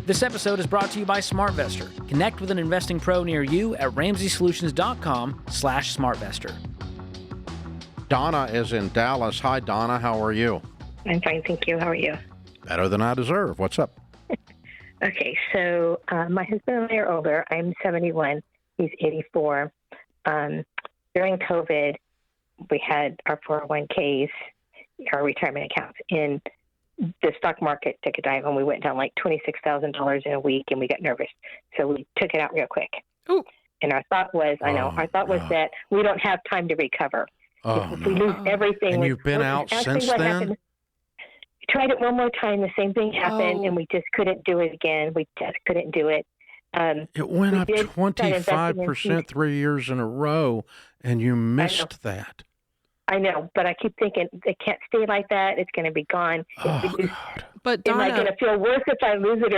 This episode is brought to you by SmartVestor. Connect with an investing pro near you at RamseySolutions.com/SmartVestor. Donna is in Dallas. Hi, Donna. How are you? I'm fine, thank you. How are you? Better than I deserve. What's up? Okay, so my husband and I are older. I'm 71. He's 84. During COVID, we had our 401ks, our retirement accounts, and the stock market took a dive, and we went down like $26,000 in a week, and we got nervous. So we took it out real quick. Ooh. And our thought was, that we don't have time to recover. If we lose everything. And you've been out since then? Happened, tried it one more time. The same thing happened, and we just couldn't do it again. We just couldn't do it. It went up 25% 3 years in a row, and you missed that. I know, but I keep thinking it can't stay like that. It's going to be gone. God. But Donna, am I going to feel worse if I lose it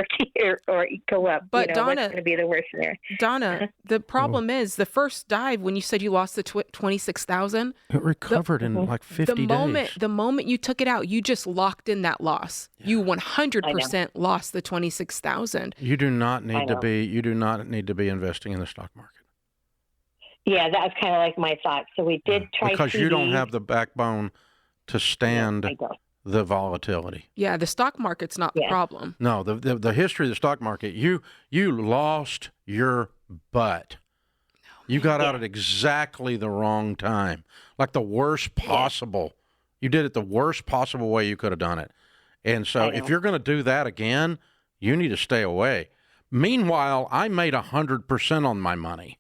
or go up? But Donna, what's going to be the worst there? Donna, the problem is the first dive when you said you lost the 26,000. It recovered in like 50 days. The moment you took it out, you just locked in that loss. Yeah. You 100% lost the 26,000. You do not need to be. You do not need to be investing in the stock market. Yeah, that's kind of like my thought. So we did try because you don't have the backbone to stand the volatility. Yeah, the stock market's not the problem. No, the history of the stock market, you lost your butt. You got out at exactly the wrong time, like the worst possible. You did it the worst possible way you could have done it. And so if you're going to do that again, you need to stay away. Meanwhile, I made 100% on my money.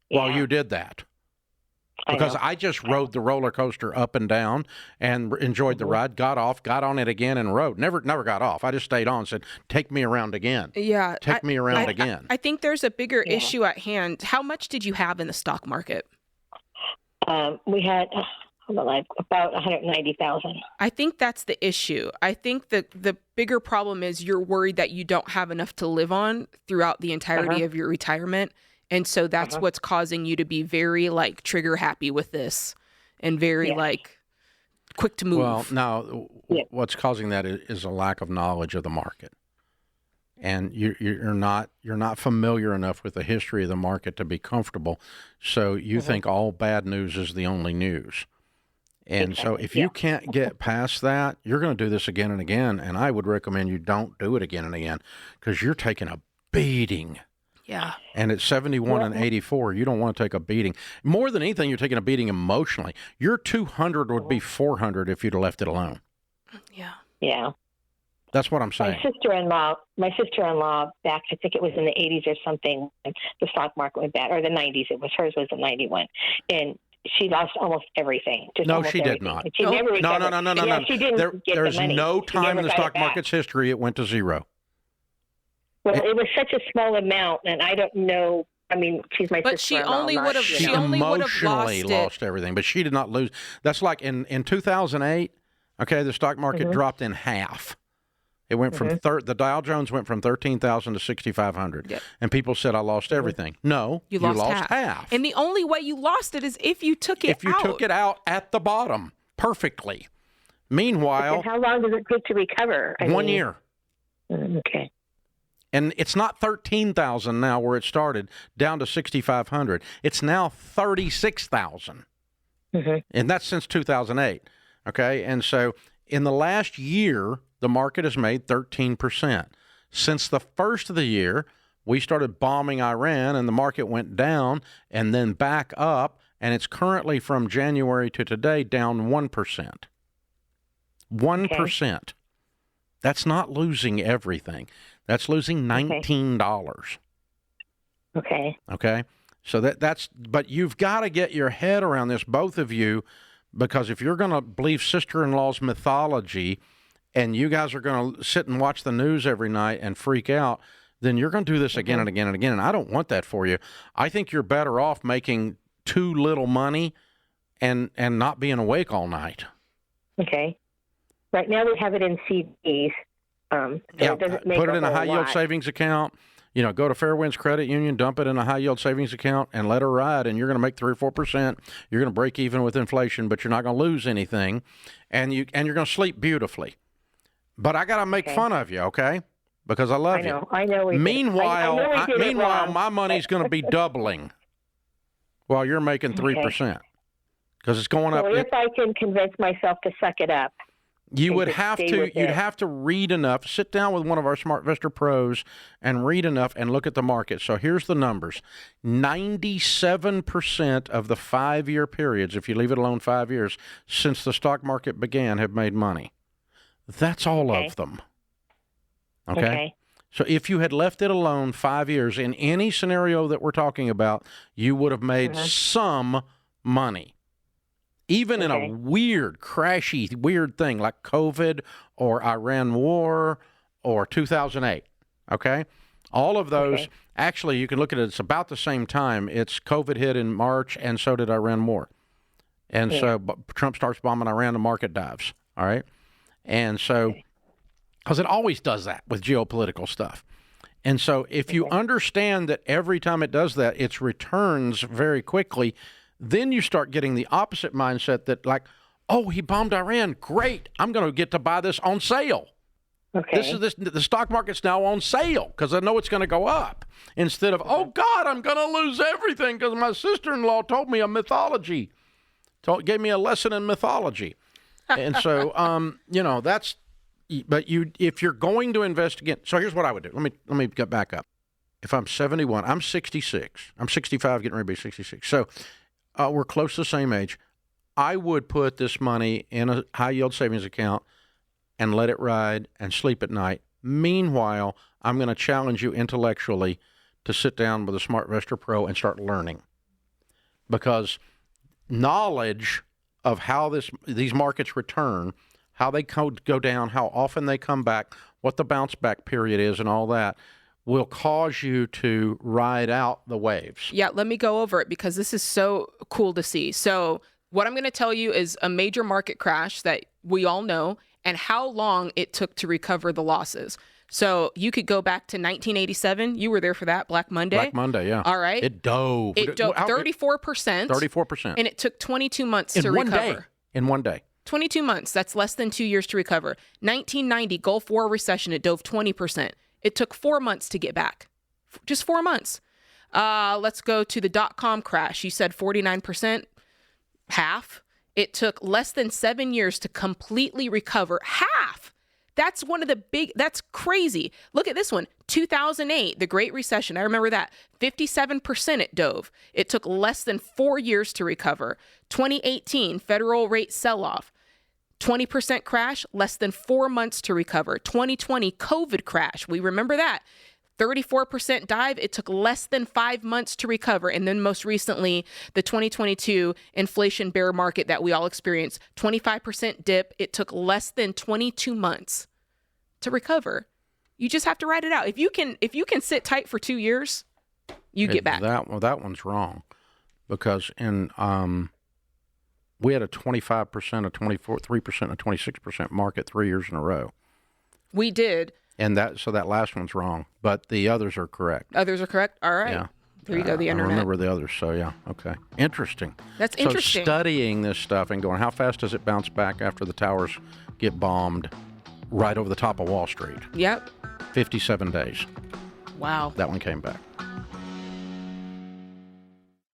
While you did that, because I just rode the roller coaster up and down and enjoyed the ride, got off, got on it again and rode. Never got off. I just stayed on and said, take me around again. Yeah. Take me around again. I think there's a bigger issue at hand. How much did you have in the stock market? We had about 190,000. I think that's the issue. I think that the bigger problem is you're worried that you don't have enough to live on throughout the entirety of your retirement. And so that's what's causing you to be very trigger happy with this and very quick to move. Well, now what's causing that is a lack of knowledge of the market. And you're not familiar enough with the history of the market to be comfortable. So you think all bad news is the only news. And so if you can't get past that, you're going to do this again and again. And I would recommend you don't do it again and again because you're taking a beating. Yeah. And at 71 and 84, you don't want to take a beating. More than anything, you're taking a beating emotionally. Your 200 would be 400 if you'd have left it alone. Yeah. Yeah. That's what I'm saying. My sister-in-law back, I think it was in the 80s or something, the stock market went bad, or the 90s. Hers was in 91. And she lost almost everything. No, she did not. She never recovered. No. She didn't get there's the money. no time in the stock market's history it went to zero. Well, it was such a small amount, and I don't know. I mean, she's my sister. But she only would have. She emotionally lost everything, but she did not lose. That's like in 2008. Okay, the stock market dropped in half. It went from the Dow Jones went from 13,000 to 6,500, and people said I lost everything. No, you lost half. And the only way you lost it is if you took it out. If you took it out at the bottom perfectly. Meanwhile, how long does it take to recover? 1 year. Okay. And it's not 13,000 now where it started, down to 6,500. It's now 36,000. And that's since 2008. Okay? And so in the last year, the market has made 13%. Since the first of the year, we started bombing Iran and the market went down and then back up. And it's currently from January to today down 1%. 1%. That's not losing everything. That's losing $19. Okay. Okay. So that's, but you've got to get your head around this, both of you, because if you're going to believe sister-in-law's mythology and you guys are going to sit and watch the news every night and freak out, then you're going to do this again and again and again. And I don't want that for you. I think you're better off making too little money and not being awake all night. Okay. Right now we have it in CDs. So it doesn't make put it in a high-yield lot. savings account. Go to Fairwinds Credit Union, dump it in a high-yield savings account, and let her ride, and you're going to make 3 or 4%. You're going to break even with inflation, but you're not going to lose anything, and you're going to sleep beautifully. But I got to make fun of you, okay? because I love you. I know. Meanwhile, wrong. my money's going to be doubling while you're making 3% because it's going up. So if I can convince myself to suck it up. You would have to. You'd have to read enough. Sit down with one of our SmartVestor pros and read enough and look at the market. So here's the numbers: 97% of the 5-year periods, if you leave it alone 5 years since the stock market began, have made money. That's all of them. Okay. So if you had left it alone 5 years in any scenario that we're talking about, you would have made some money. Even in a weird, crashy, weird thing like COVID or Iran war or 2008, okay? All of those, actually, you can look at it, it's about the same time. It's COVID hit in March, and so did Iran war. And so Trump starts bombing Iran, the market dives, all right? And so, because it always does that with geopolitical stuff. And so if you understand that every time it does that, it returns very quickly, then you start getting the opposite mindset that like, oh, he bombed Iran. Great. I'm going to get to buy this on sale. Okay. The stock market's now on sale because I know it's going to go up. Instead of, oh, God, I'm going to lose everything because my sister-in-law told me a mythology. Gave me a lesson in mythology. And so, that's, but if you're going to invest again, so here's what I would do. Let me get back up. If I'm 71, I'm 66. I'm 65, getting ready to be 66. So, we're close to the same age. I would put this money in a high-yield savings account and let it ride and sleep at night. Meanwhile, I'm going to challenge you intellectually to sit down with a SmartVestor Pro and start learning. Because knowledge of how these markets return, how they go down, how often they come back, what the bounce-back period is and all that, will cause you to ride out the waves. Yeah, let me go over it because this is so cool to see. So what I'm going to tell you is a major market crash that we all know and how long it took to recover the losses. So you could go back to 1987. You were there for that, Black Monday. Black Monday, yeah. All right. It dove. It dove 34%. 34%. And it took 22 months to recover. In one day. 22 months. That's less than 2 years to recover. 1990 Gulf War recession. It dove 20%. It took 4 months to get back. Just 4 months. Let's go to the dot-com crash. You said 49%, half. It took less than 7 years to completely recover. Half. That's that's crazy. Look at this one. 2008, the Great Recession. I remember that. 57% it dove. It took less than 4 years to recover. 2018, federal rate sell-off. 20% crash, less than 4 months to recover. 2020 COVID crash, we remember that. 34% dive, it took less than 5 months to recover. And then most recently, the 2022 inflation bear market that we all experienced, 25% dip, it took less than 22 months to recover. You just have to ride it out. If you can sit tight for 2 years, you get back. That one's wrong because we had a 25%, a 3%, a 26% market 3 years in a row. We did. And that last one's wrong, but the others are correct. Others are correct? All right. Yeah. There you go, the internet. I remember the others, so yeah, okay. Interesting. That's interesting. So studying this stuff and going, how fast does it bounce back after the towers get bombed right over the top of Wall Street? Yep. 57 days. Wow. That one came back.